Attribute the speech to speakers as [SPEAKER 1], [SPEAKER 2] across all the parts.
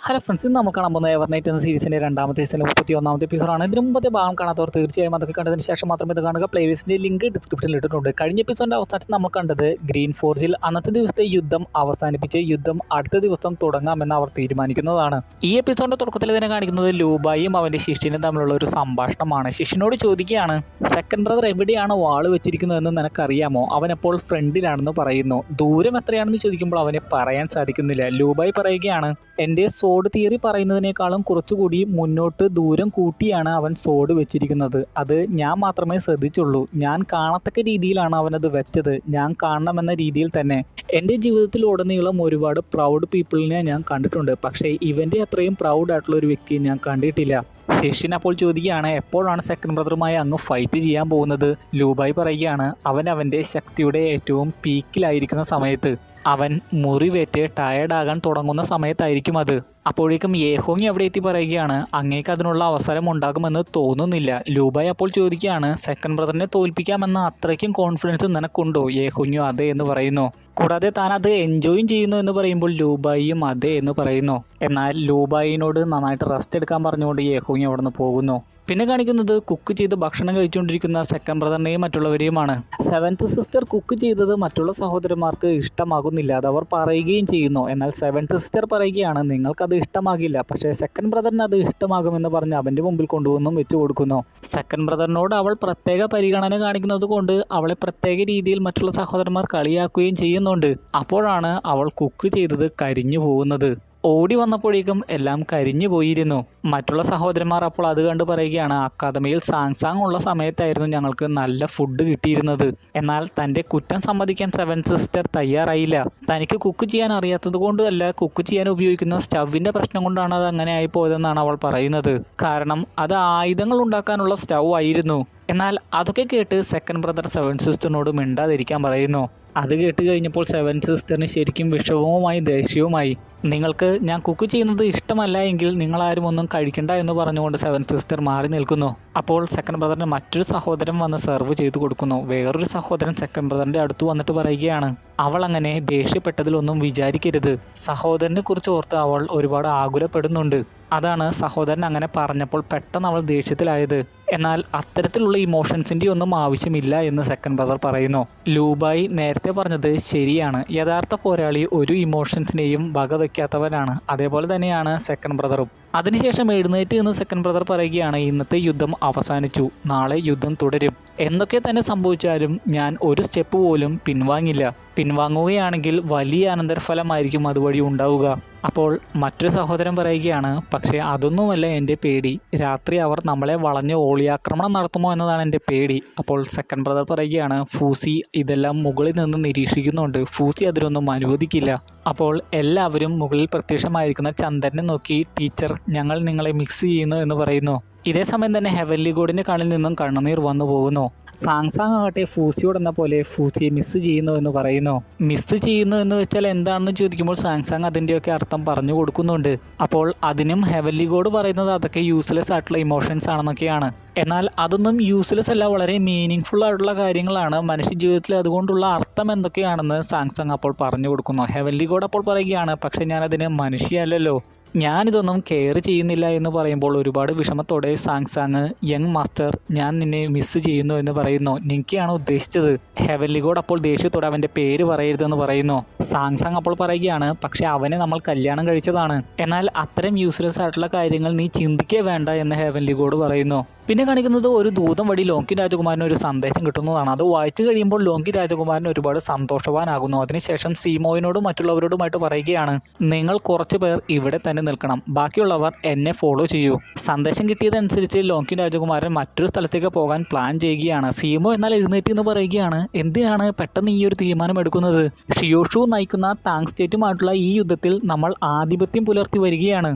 [SPEAKER 1] Hello friends, ഇന്ന് നമ്മൾ കാണാൻ പോകുന്ന എവർനൈറ്റ് എന്ന സീരീസിൻ്റെ രണ്ടാമത്തെ സീസണിലെ 31ാമത്തെ എപ്പിസോഡാണ്. ഇതിന് മുമ്പത്തെ ഭാഗം കാണാത്തവർ തീർച്ചയായും അതൊക്കെ കണ്ടതിന് ശേഷം മാത്രം ഇത് കാണുക. പ്ലേലിസ്റ്റിൻ്റെ ലിങ്ക് ഡിസ്ക്രിപ്ഷനിൽ ഇട്ടിട്ടുണ്ട്. കഴിഞ്ഞ എപ്പിസോഡിൻ്റെ അവസാനത്തിൽ നമ്മൾ കണ്ടത് ഗ്രീൻ ഫോർജിൽ അന്നത്തെ ദിവസത്തെ യുദ്ധം അവസാനിപ്പിച്ച് യുദ്ധം അടുത്ത ദിവസം തുടങ്ങാമെന്ന് അവർ തീരുമാനിക്കുന്നതാണ്. ഈ എപ്പിസോഡിൻ്റെ തുടക്കത്തിൽ തന്നെ കാണിക്കുന്നത് ലൂബായും അവൻ്റെ ശിഷ്യനും തമ്മിലുള്ള ഒരു സംഭാഷണമാണ്. ശിഷ്യനോട് ചോദിക്കുകയാണ്, സെക്കൻഡ് ബ്രദർ എവിടെയാണ് വാള് വെച്ചിരിക്കുന്നതെന്ന് നിനക്കറിയാമോ? അവനെപ്പോൾ ഫ്രണ്ടിലാണെന്ന് പറയുന്നു. ദൂരം എത്രയാണെന്ന് ചോദിക്കുമ്പോൾ അവനെ പറയാൻ സാധിക്കുന്നില്ല. ലൂബായി പറയുകയാണ്, എൻ്റെ സോഡ് തിയറി പറയുന്നതിനേക്കാളും കുറച്ചുകൂടി മുന്നോട്ട് ദൂരം കൂട്ടിയാണ് അവൻ സോഡ് വെച്ചിരിക്കുന്നത്. അത് ഞാൻ മാത്രമേ ശ്രദ്ധിച്ചുള്ളൂ. ഞാൻ കാണത്തക്ക രീതിയിലാണ് അവനത് വെച്ചത്. ഞാൻ കാണണമെന്ന രീതിയിൽ തന്നെ. എൻ്റെ ജീവിതത്തിൽ ഉടനീളം ഒരുപാട് പ്രൗഡ് പീപ്പിളിനെ ഞാൻ കണ്ടിട്ടുണ്ട്. പക്ഷേ ഇവൻ്റെ അത്രയും പ്രൗഡ് ആയിട്ടുള്ള ഒരു വ്യക്തിയെ ഞാൻ കണ്ടിട്ടില്ല. ശിഷ്യൻ അപ്പോൾ ചോദിക്കുകയാണ്, എപ്പോഴാണ് സെക്കൻഡ് ബ്രദറുമായി അങ്ങ് ഫൈറ്റ് ചെയ്യാൻ പോകുന്നത്? ലൂബായി പറയുകയാണ്, അവൻ്റെ ശക്തിയുടെ ഏറ്റവും പീക്കിലായിരിക്കുന്ന സമയത്ത്, അവൻ മുറിവേറ്റ് ടയേർഡാകാൻ തുടങ്ങുന്ന സമയത്തായിരിക്കും അത്. അപ്പോഴേക്കും യേഹോങ് അവിടെ എത്തി പറയുകയാണ്, അങ്ങേക്ക് അതിനുള്ള അവസരം ഉണ്ടാകുമെന്ന് തോന്നുന്നില്ല. ലൂബായി അപ്പോൾ ചോദിക്കുകയാണ്, സെക്കൻഡ് ബ്രദറിനെ തോൽപ്പിക്കാമെന്ന അത്രയ്ക്കും കോൺഫിഡൻസ് നിനക്കുണ്ടോ? യേഹോങ് അതെ എന്ന് പറയുന്നു. കൂടാതെ താൻ അത് എൻജോയും ചെയ്യുന്നു എന്ന് പറയുമ്പോൾ ലൂബായിയും അതെ എന്ന് പറയുന്നു. എന്നാൽ ലൂബായിനോട് നന്നായിട്ട് റെസ്റ്റ് എടുക്കാൻ പറഞ്ഞുകൊണ്ട് യേഹോങ് അവിടെ നിന്ന് പോകുന്നു. പിന്നെ കാണിക്കുന്നത് കുക്ക് ചെയ്ത് ഭക്ഷണം കഴിച്ചുകൊണ്ടിരിക്കുന്ന സെക്കൻഡ് ബ്രദറിനെയും മറ്റുള്ളവരെയുമാണ്. സെവൻത്ത് സിസ്റ്റർ കുക്ക് ചെയ്തത് മറ്റുള്ള സഹോദരന്മാർക്ക് ഇഷ്ടമാകുന്നില്ല. അത് അവർ പറയുകയും ചെയ്യുന്നു. എന്നാൽ സെവൻത്ത് സിസ്റ്റർ പറയുകയാണ്, നിങ്ങൾക്കത് ഇഷ്ടമാകില്ല, പക്ഷേ സെക്കൻഡ് ബ്രദറിന് അത് ഇഷ്ടമാകുമെന്ന് പറഞ്ഞ് അവൻ്റെ മുമ്പിൽ കൊണ്ടുവന്നും വെച്ച് കൊടുക്കുന്നു. സെക്കൻഡ് ബ്രദറിനോട് അവൾ പ്രത്യേക പരിഗണന കാണിക്കുന്നത് കൊണ്ട് അവളെ പ്രത്യേക രീതിയിൽ മറ്റുള്ള സഹോദരന്മാർ കളിയാക്കുകയും ചെയ്യുന്നുണ്ട്. അപ്പോഴാണ് അവൾ കുക്ക് ചെയ്തത് കരിഞ്ഞു പോകുന്നത്. ഓടി വന്നപ്പോഴേക്കും എല്ലാം കരിഞ്ഞു പോയിരുന്നു. മറ്റുള്ള സഹോദരന്മാർ അപ്പോൾ അത് കണ്ട് പറയുകയാണ്, അക്കാദമിയിൽ സാങ് ഉള്ള സമയത്തായിരുന്നു ഞങ്ങൾക്ക് നല്ല ഫുഡ് കിട്ടിയിരുന്നത്. എന്നാൽ തൻ്റെ കുറ്റം സമ്മതിക്കാൻ സെവൻത്ത് സിസ്റ്റർ തയ്യാറായില്ല. തനിക്ക് കുക്ക് ചെയ്യാൻ അറിയാത്തത് കൊണ്ടല്ല, കുക്ക് ചെയ്യാൻ ഉപയോഗിക്കുന്ന സ്റ്റൗവിൻ്റെ പ്രശ്നം കൊണ്ടാണ് അത് അങ്ങനെ ആയിപ്പോയതെന്നാണ് അവൾ പറയുന്നത്. കാരണം അത് ആയുധങ്ങൾ ഉണ്ടാക്കാനുള്ള സ്റ്റൗ ആയിരുന്നു. എന്നാൽ അതൊക്കെ കേട്ട് സെക്കൻഡ് ബ്രദർ സെവൻത്ത് സിസ്റ്ററിനോട് മിണ്ടാതിരിക്കാൻ പറയുന്നു. അത് കേട്ട് കഴിഞ്ഞപ്പോൾ സെവൻത്ത് സിസ്റ്ററിന് ശരിക്കും വിഷമവുമായി ദേഷ്യവുമായി. നിങ്ങൾക്ക് ഞാൻ കുക്ക് ചെയ്യുന്നത് ഇഷ്ടമല്ല എങ്കിൽ നിങ്ങളാരും ഒന്നും കഴിക്കണ്ട എന്ന് പറഞ്ഞുകൊണ്ട് സെവൻത്ത് സിസ്റ്റർ മാറി നിൽക്കുന്നു. അപ്പോൾ സെക്കൻഡ് ബ്രദറിന് മറ്റൊരു സഹോദരൻ വന്ന് സെർവ് ചെയ്ത് കൊടുക്കുന്നു. വേറൊരു സഹോദരൻ സെക്കൻഡ് ബ്രദറിൻ്റെ അടുത്ത് വന്നിട്ട് പറയുകയാണ്, അവൾ അങ്ങനെ ദേഷ്യപ്പെട്ടതിലൊന്നും വിചാരിക്കരുത്. സഹോദരനെ കുറിച്ച് ഓർത്ത് അവൾ ഒരുപാട് ആകുലപ്പെടുന്നുണ്ട്. അതാണ് സഹോദരൻ അങ്ങനെ പറഞ്ഞപ്പോൾ പെട്ടെന്ന് അവൾ ദേഷ്യത്തിലായത്. എന്നാൽ അത്തരത്തിലുള്ള ഇമോഷൻസിൻ്റെ ഒന്നും ആവശ്യമില്ല എന്ന് സെക്കൻഡ് ബ്രദർ പറയുന്നു. ലൂബായി നേരത്തെ പറഞ്ഞത് ശരിയാണ്. യഥാർത്ഥ പോരാളി ഒരു ഇമോഷൻസിനെയും വകവെക്കാത്തവനാണ്. അതേപോലെ തന്നെയാണ് സെക്കൻഡ് ബ്രദറും. അതിനുശേഷം എഴുന്നേറ്റ് എന്ന് സെക്കൻഡ് ബ്രദർ പറയുകയാണ്, ഇന്നത്തെ യുദ്ധം അവസാനിച്ചു, നാളെ യുദ്ധം തുടരും. എന്തൊക്കെ തന്നെ സംഭവിച്ചാലും ഞാൻ ഒരു സ്റ്റെപ്പ് പോലും പിൻവാങ്ങില്ല. പിൻവാങ്ങുകയാണെങ്കിൽ വലിയ അനന്തരഫലമായിരിക്കും അതുവഴി ഉണ്ടാവുക. അപ്പോൾ മറ്റൊരു സഹോദരൻ പറയുകയാണ്, പക്ഷേ അതൊന്നുമല്ല എൻ്റെ പേടി. രാത്രി അവർ നമ്മളെ വളഞ്ഞ് ഓളിയാക്രമണം നടത്തുമോ എന്നതാണ് എൻ്റെ പേടി. അപ്പോൾ സെക്കൻഡ് ബ്രദർ പറയുകയാണ്, ഫൂസി ഇതെല്ലാം മുകളിൽ നിന്ന് നിരീക്ഷിക്കുന്നുണ്ട്. ഫൂസി അതിനൊന്നും അനുവദിക്കില്ല. അപ്പോൾ എല്ലാവരും മുകളിൽ പ്രത്യക്ഷമായിരിക്കുന്ന ചന്ദ്രനെ നോക്കി, ടീച്ചർ ഞങ്ങൾ നിങ്ങളെ മിക്സ് ചെയ്യുന്നു എന്ന് പറയുന്നു. ഇതേ സമയം തന്നെ ഹെവൻലി ഗോഡിൻ്റെ കണ്ണിൽ നിന്നും കണ്ണുനീർ വന്നു പോകുന്നു. സാങ് ആകട്ടെ ഫൂസിയോട് എന്ന പോലെ ഫൂസിയെ മിസ് ചെയ്യുന്നു എന്ന് പറയുന്നു. മിസ് ചെയ്യുന്നു എന്ന് വെച്ചാൽ എന്താണെന്ന് ചോദിക്കുമ്പോൾ സാങ് അതിൻ്റെയൊക്കെ അർത്ഥം പറഞ്ഞു കൊടുക്കുന്നുണ്ട്. അപ്പോൾ അതിനും ഹെവൻലി ഗോഡ് പറയുന്നത് അതൊക്കെ യൂസ്ലെസ് ആയിട്ടുള്ള ഇമോഷൻസ് ആണെന്നൊക്കെയാണ്. എന്നാൽ അതൊന്നും യൂസ്ലെസ് അല്ല, വളരെ മീനിങ് ഫുൾ ആയിട്ടുള്ള കാര്യങ്ങളാണ്. മനുഷ്യ ജീവിതത്തിൽ അതുകൊണ്ടുള്ള അർത്ഥം എന്തൊക്കെയാണെന്ന് സാങ് അപ്പോൾ പറഞ്ഞു കൊടുക്കുന്നു. ഹെവൻലി ഗോഡ് അപ്പോൾ പറയുകയാണ്, പക്ഷേ ഞാനതിന് മനുഷ്യയല്ലല്ലോ, ഞാനിതൊന്നും കെയർ ചെയ്യുന്നില്ല എന്ന് പറയുമ്പോൾ ഒരുപാട് വിഷമത്തോടെ സാങ് യങ് മാസ്റ്റർ ഞാൻ നിന്നെ മിസ് ചെയ്യുന്നു എന്ന് പറയുന്നു. നിനക്കാണ് ഉദ്ദേശിച്ചത്. ഹെവൻലി ഗോഡ് അപ്പോൾ ദേഷ്യത്തോടെ അവൻ്റെ പേര് പറയരുതെന്ന് പറയുന്നു. സാങ് അപ്പോൾ പറയുകയാണ്, പക്ഷേ അവനെ നമ്മൾ കല്യാണം കഴിച്ചതാണ്. എന്നാൽ അത്തരം യൂസ്ലെസ് ആയിട്ടുള്ള കാര്യങ്ങൾ നീ ചിന്തിക്കേ വേണ്ട എന്ന് ഹെവൻലി ഗോഡ് പറയുന്നു. പിന്നെ കാണിക്കുന്നത് ഒരു ദൂതം വഴി ലോങ്കി രാജകുമാരന് ഒരു സന്ദേശം കിട്ടുന്നതാണ്. അത് വായിച്ചു കഴിയുമ്പോൾ ലോങ്കി രാജകുമാരൻ ഒരുപാട് സന്തോഷവാനാകുന്നു. അതിനുശേഷം സീമോയിനോടും മറ്റുള്ളവരോടുമായിട്ട് പറയുകയാണ്, നിങ്ങൾ കുറച്ച് പേർ ഇവിടെ തന്നെ നിൽക്കണം, ബാക്കിയുള്ളവർ എന്നെ ഫോളോ ചെയ്യൂ. സന്ദേശം കിട്ടിയതനുസരിച്ച് ലോങ്കി രാജകുമാരൻ മറ്റൊരു സ്ഥലത്തേക്ക് പോകാൻ പ്ലാൻ ചെയ്യുകയാണ്. സീമോ എന്നാൽ എഴുന്നേറ്റ് എന്ന് പറയുകയാണ്, എന്തിനാണ് പെട്ടെന്ന് ഈ ഒരു തീരുമാനം എടുക്കുന്നത്? ഷിയോഷു നയിക്കുന്ന താങ് സ്റ്റേറ്റുമായിട്ടുള്ള ഈ യുദ്ധത്തിൽ നമ്മൾ ആധിപത്യം പുലർത്തി വരികയാണ്.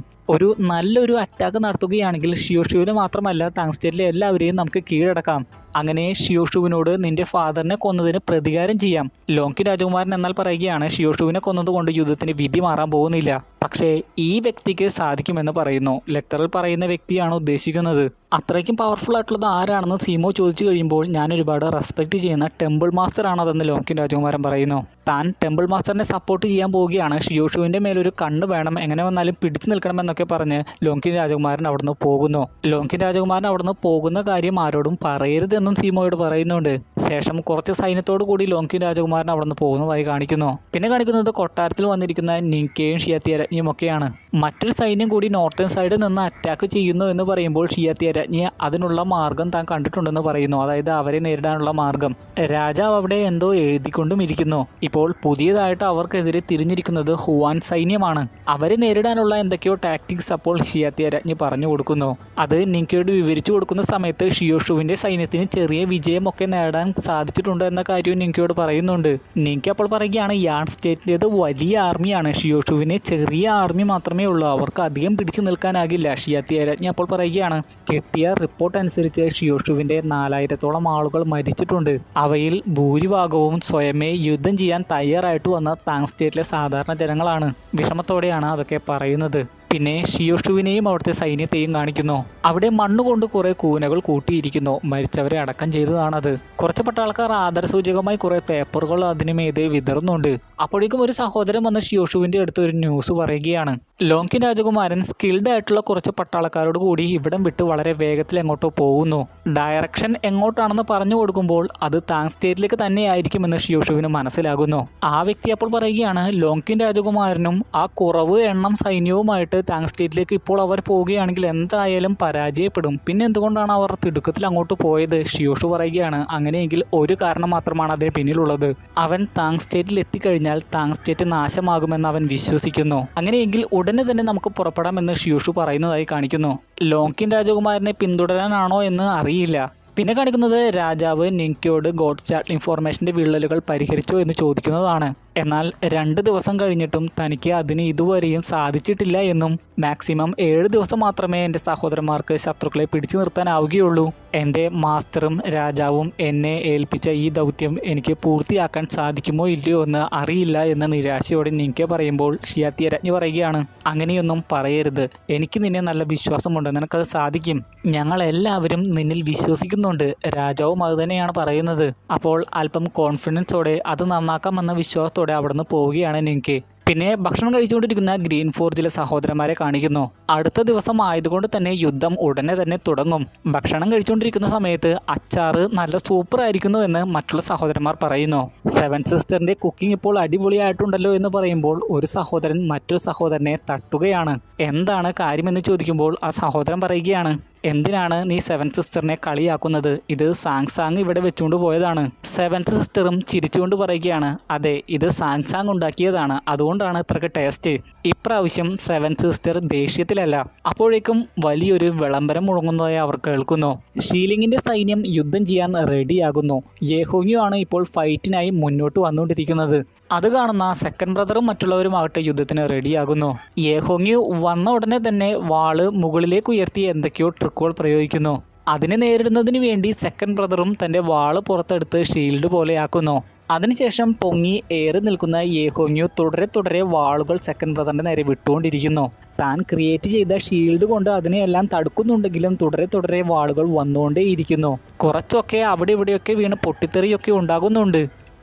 [SPEAKER 1] നല്ലൊരു അറ്റാക്ക് നടത്തുകയാണെങ്കിൽ ഷിയോഷുവിന് മാത്രമല്ല താങ് സ്റ്റേറ്റിലെ എല്ലാവരെയും നമുക്ക് കീഴടക്കാം. അങ്ങനെ ഷിയോഷുവിനോട് നിന്റെ ഫാദറിനെ കൊന്നതിന് പ്രതികാരം ചെയ്യാം. ലോങ്ക്വിൻ രാജകുമാരൻ എന്നാൽ പറയുകയാണ് ഷിയോഷുവിനെ കൊന്നതുകൊണ്ട് യുദ്ധത്തിന് വിധി മാറാൻ പോകുന്നില്ല, പക്ഷേ ഈ വ്യക്തിക്ക് സാധിക്കുമെന്ന് പറയുന്നു. ലെക്ചറിൽ പറയുന്ന വ്യക്തിയാണ് ഉദ്ദേശിക്കുന്നത്. അത്രയ്ക്കും പവർഫുൾ ആയിട്ടുള്ളത് ആരാണെന്ന് സീമോ ചോദിച്ചു കഴിയുമ്പോൾ ഞാൻ ഒരുപാട് റെസ്പെക്ട് ചെയ്യുന്ന ടെമ്പിൾ മാസ്റ്റർ ആണതെന്ന് ലോങ്ക്വിൻ രാജകുമാരൻ പറയുന്നു. താൻ ടെമ്പിൾ മാസ്റ്ററിനെ സപ്പോർട്ട് ചെയ്യാൻ പോവുകയാണ്, ഷിയോഷുവിൻ്റെ മേലൊരു കണ്ണ് വേണം, എങ്ങനെ വന്നാലും പിടിച്ചു നിൽക്കണമെന്നൊക്കെ പറഞ്ഞ് ലോങ്ക്വിൻ രാജകുമാരൻ അവിടുന്ന് പോകുന്നു. ലോങ്ക്വിൻ രാജകുമാരൻ അവിടുന്ന് പോകുന്ന കാര്യം ആരോടും പറയരുതെന്നും സീമോയോട് പറയുന്നുണ്ട്. ശേഷം കുറച്ച് സൈന്യത്തോടു കൂടി ലോങ്ക്വിൻ രാജകുമാരൻ അവിടുന്ന് പോകുന്നതായി കാണിക്കുന്നു. പിന്നെ കാണിക്കുന്നത് കൊട്ടാരത്തിൽ വന്നിരിക്കുന്ന നിങ്കയും ഷിയാത്തിയരജ്ഞിയും ഒക്കെയാണ്. മറ്റൊരു സൈന്യം കൂടി നോർത്തേൺ സൈഡിൽ നിന്ന് അറ്റാക്ക് ചെയ്യുന്നു എന്ന് പറയുമ്പോൾ ഷിയാത്തിയരജ്ഞി അതിനുള്ള മാർഗം താൻ കണ്ടിട്ടുണ്ടെന്ന് പറയുന്നു. അതായത് അവരെ നേരിടാനുള്ള മാർഗം. രാജാവ് അവിടെ എന്തോ എഴുതിക്കൊണ്ടും ഇരിക്കുന്നു. ഇപ്പോൾ പുതിയതായിട്ട് അവർക്കെതിരെ തിരിഞ്ഞിരിക്കുന്നത് ഹുവാൻ സൈന്യമാണ്. അവരെ നേരിടാനുള്ള എന്തൊക്കെയോ ടാക്ടിക്സ് അപ്പോൾ ഷിയാത്തിയരജ്ഞി പറഞ്ഞു കൊടുക്കുന്നു. അത് നിങ്കയോട് വിവരിച്ചു കൊടുക്കുന്ന സമയത്ത് ഷിയോഷുവിൻ്റെ സൈന്യത്തിന് ചെറിയ വിജയമൊക്കെ നേടാൻ സാധിച്ചിട്ടുണ്ട് എന്ന കാര്യവും നിങ്കയോട് പറയുന്നുണ്ട്. നിങ്ക അപ്പോൾ പറയുകയാണ് യാൺ സ്റ്റേറ്റിൻ്റേത് വലിയ ആർമിയാണ്, ഷിയോഷുവിന് ചെറിയ ആർമി മാത്രമേ ഉള്ളൂ, അവർക്ക് അധികം പിടിച്ചു നിൽക്കാനാകില്ല. ഷിയാത്തിയരജ്ഞി അപ്പോൾ പറയുകയാണ് കിട്ടിയ റിപ്പോർട്ട് അനുസരിച്ച് ഷിയോഷുവിൻ്റെ 4000-ഓളം ആളുകൾ മരിച്ചിട്ടുണ്ട്. അവയിൽ ഭൂരിഭാഗവും സ്വയമേ യുദ്ധം ചെയ്യാൻ തയ്യാറായിട്ട് വന്ന താങ് സ്റ്റേറ്റിലെ സാധാരണ ജനങ്ങളാണ്. വിഷമത്തോടെയാണ് അതൊക്കെ പറയുന്നത്. പിന്നെ ഷിയോഷുവിനെയും അവിടുത്തെ സൈന്യത്തെയും കാണിക്കുന്നു. അവിടെ മണ്ണുകൊണ്ട് കുറേ കൂനകൾ കൂട്ടിയിരിക്കുന്നു. മരിച്ചവരെ അടക്കം ചെയ്തതാണത്. കുറച്ച് പട്ടാൾക്കാർ ആദരസൂചകമായി കുറേ പേപ്പറുകൾ അതിനുമേതെ വിതറുന്നുണ്ട്. അപ്പോഴേക്കും ഒരു സഹോദരൻ വന്ന് ഷിയോഷുവിൻ്റെ അടുത്ത് ഒരു ന്യൂസ് പറയുകയാണ്. ലോങ്ക്വിൻ രാജകുമാരൻ സ്കിൽഡ് ആയിട്ടുള്ള കുറച്ച് പട്ടാളക്കാരോട് കൂടി ഇവിടം വിട്ട് വളരെ വേഗത്തിൽ എങ്ങോട്ടോ പോകുന്നു. ഡയറക്ഷൻ എങ്ങോട്ടാണെന്ന് പറഞ്ഞു കൊടുക്കുമ്പോൾ അത് താങ് സ്റ്റേറ്റിലേക്ക് തന്നെയായിരിക്കുമെന്ന് ഷിയോഷുവിന് മനസ്സിലാകുന്നു. ആ വ്യക്തി അപ്പോൾ പറയുകയാണ് ലോങ്ക്വിൻ രാജകുമാരനും ആ കുറവ് എണ്ണം സൈന്യവുമായിട്ട് താങ് സ്റ്റേറ്റിലേക്ക് ഇപ്പോൾ അവർ പോവുകയാണെങ്കിൽ എന്തായാലും പരാജയപ്പെടും. പിന്നെ എന്തുകൊണ്ടാണ് അവർ തിടുക്കത്തിൽ അങ്ങോട്ട് പോയത്? ഷിയോഷു പറയുകയാണ് അങ്ങനെയെങ്കിൽ ഒരു കാരണം മാത്രമാണ് അതിന് പിന്നിലുള്ളത്. അവൻ താങ് സ്റ്റേറ്റിൽ എത്തിക്കഴിഞ്ഞാൽ താങ് സ്റ്റേറ്റ് നാശമാകുമെന്ന് അവൻ വിശ്വസിക്കുന്നു. അങ്ങനെയെങ്കിൽ ഉടനെ തന്നെ നമുക്ക് പുറപ്പെടാമെന്ന് ഷിയോഷു പറയുന്നതായി കാണിക്കുന്നു. ലോങ്ക്വിൻ രാജകുമാരനെ പിന്തുടരാനാണോ എന്ന് അറിയില്ല. പിന്നെ കാണിക്കുന്നത് രാജാവ് നിങ്കയോട് ഗോഡ് ചാർട്ട് ഇൻഫോർമേഷൻ്റെ വിള്ളലുകൾ പരിഹരിച്ചോ എന്ന് ചോദിക്കുന്നതാണ്. എന്നാൽ 2 ദിവസം കഴിഞ്ഞിട്ടും തനിക്ക് അതിന് ഇതുവരെയും സാധിച്ചിട്ടില്ല എന്നും മാക്സിമം 7 ദിവസം മാത്രമേ എൻ്റെ സഹോദരന്മാർക്ക് ശത്രുക്കളെ പിടിച്ചു നിർത്താനാവുകയുള്ളൂ. എൻ്റെ മാസ്റ്ററും രാജാവും എന്നെ ഏൽപ്പിച്ച ഈ ദൗത്യം എനിക്ക് പൂർത്തിയാക്കാൻ സാധിക്കുമോ ഇല്ലയോ എന്ന് അറിയില്ല എന്ന നിരാശയോടെ നിങ്ക പറയുമ്പോൾ ഷിയാത്തിയരജ്ഞി പറയുകയാണ് അങ്ങനെയൊന്നും പറയരുത്, എനിക്ക് നിന്നെ നല്ല വിശ്വാസമുണ്ട്, നിനക്കത് സാധിക്കും, ഞങ്ങളെല്ലാവരും നിന്നിൽ വിശ്വസിക്കുന്നുണ്ട്. രാജാവും അതുതന്നെയാണ് പറയുന്നത്. അപ്പോൾ അല്പം കോൺഫിഡൻസോടെ അത് നന്നാക്കാമെന്ന വിശ്വാസത്തോടെ അവിടുന്ന് പോവുകയാണ് നിങ്ക. പിന്നെ ഭക്ഷണം കഴിച്ചുകൊണ്ടിരിക്കുന്ന ഗ്രീൻ ഫോർജിലെ സഹോദരന്മാരെ കാണിക്കുന്നു. അടുത്ത ദിവസം ആയതുകൊണ്ട് തന്നെ യുദ്ധം ഉടനെ തന്നെ തുടങ്ങും. ഭക്ഷണം കഴിച്ചുകൊണ്ടിരിക്കുന്ന സമയത്ത് അച്ചാറ് നല്ല സൂപ്പർ ആയിരിക്കുന്നു എന്ന് മറ്റുള്ള സഹോദരന്മാർ പറയുന്നു. 7 സിസ്റ്ററിൻ്റെ കുക്കിംഗ് ഇപ്പോൾ അടിപൊളിയായിട്ടുണ്ടല്ലോ എന്ന് പറയുമ്പോൾ ഒരു സഹോദരൻ മറ്റൊരു സഹോദരനെ തട്ടുകയാണ്. എന്താണ് കാര്യമെന്ന് ചോദിക്കുമ്പോൾ ആ സഹോദരൻ പറയുകയാണ് എന്തിനാണ് നീ 7 സിസ്റ്ററിനെ കളിയാക്കുന്നത്? ഇത് സാങ് ഇവിടെ വെച്ചുകൊണ്ട് പോയതാണ്. 7 സിസ്റ്ററും ചിരിച്ചുകൊണ്ട് പറയുകയാണ് അതെ, ഇത് സാങ് ഉണ്ടാക്കിയതാണ്, അതുകൊണ്ടാണ് ഇത്രയ്ക്ക് ടേസ്റ്റ്. ഇപ്രാവശ്യം 7 സിസ്റ്റർ ദേഷ്യത്തിലല്ല. അപ്പോഴേക്കും വലിയൊരു വിളംബരം മുഴങ്ങുന്നതായി അവർ കേൾക്കുന്നു. ഷീലിങ്ങിൻ്റെ സൈന്യം യുദ്ധം ചെയ്യാൻ റെഡിയാകുന്നു. യേഹോങ്യു ആണ് ഇപ്പോൾ ഫൈറ്റിനായി മുന്നോട്ട് വന്നുകൊണ്ടിരിക്കുന്നത്. അത് കാണുന്ന സെക്കൻഡ് ബ്രദറും മറ്റുള്ളവരുമാകട്ടെ യുദ്ധത്തിന് റെഡിയാകുന്നു. യേഹോങ്യു വന്ന ഉടനെ തന്നെ വാള് മുകളിലേക്ക് ഉയർത്തി എന്തൊക്കെയോ ട്രിക്കുകൾ പ്രയോഗിക്കുന്നു. അതിനെ നേരിടുന്നതിന് വേണ്ടി സെക്കൻഡ് ബ്രദറും തൻ്റെ വാള് പുറത്തെടുത്ത് ഷീൽഡ് പോലെയാക്കുന്നു. അതിനുശേഷം പൊങ്ങി ഏറി നിൽക്കുന്ന യേഹോങ്യു തുടരെ വാളുകൾ സെക്കൻഡ് ബ്രദറിൻ്റെ നേരെ വിട്ടുകൊണ്ടിരിക്കുന്നു. താൻ ക്രിയേറ്റ് ചെയ്ത ഷീൽഡ് കൊണ്ട് അതിനെയെല്ലാം തടുക്കുന്നുണ്ടെങ്കിലും തുടരെ വാളുകൾ വന്നുകൊണ്ടേയിരിക്കുന്നു. കുറച്ചൊക്കെ അവിടെ ഇവിടെയൊക്കെ വീണ് പൊട്ടിത്തെറിയൊക്കെ ഉണ്ടാകുന്നുണ്ട്.